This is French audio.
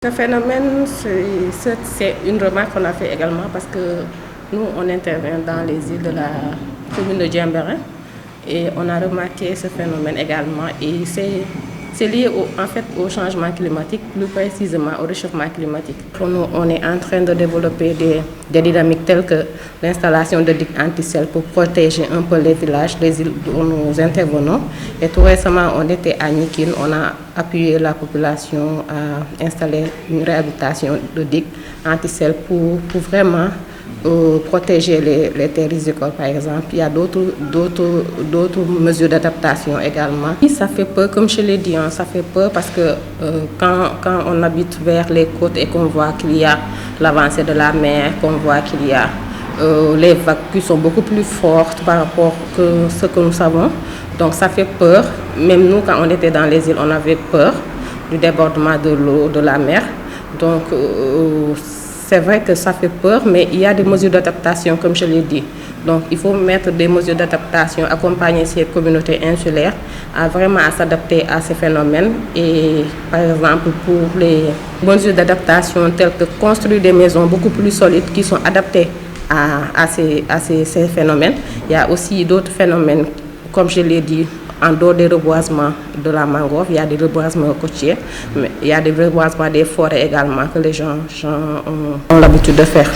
Ce phénomène, c'est une remarque qu'on a fait également parce que nous, on intervient dans les îles de la commune de Diembéring et on a remarqué ce phénomène également et c'est lié en fait au changement climatique, plus précisément au réchauffement climatique. Nous, on est en train de développer des dynamiques telles que l'installation de digues anti-sel pour protéger un peu les villages, les îles où nous intervenons. Et tout récemment, on était à Nikine, on a appuyé la population à installer une réhabilitation de digues anti-sel pour vraiment protéger les terres rizicoles par exemple. Il y a d'autres mesures d'adaptation également. Et ça fait peur, comme je l'ai dit, hein, ça fait peur parce que quand on habite vers les côtes et qu'on voit qu'il y a l'avancée de la mer, qu'on voit qu'il y a les vagues qui sont beaucoup plus fortes par rapport à ce que nous savons. Donc ça fait peur. Même nous, quand on était dans les îles, on avait peur du débordement de l'eau, de la mer. Donc c'est vrai que ça fait peur, mais il y a des mesures d'adaptation, comme je l'ai dit. Donc il faut mettre des mesures d'adaptation, accompagner ces communautés insulaires à vraiment s'adapter à ces phénomènes. Et par exemple, pour les mesures d'adaptation telles que construire des maisons beaucoup plus solides qui sont adaptées à ces phénomènes. Il y a aussi d'autres phénomènes, comme je l'ai dit, en dehors des reboisements de la mangrove, il y a des reboisements côtiers, mais il y a des reboisements des forêts également que les gens ont l'habitude de faire.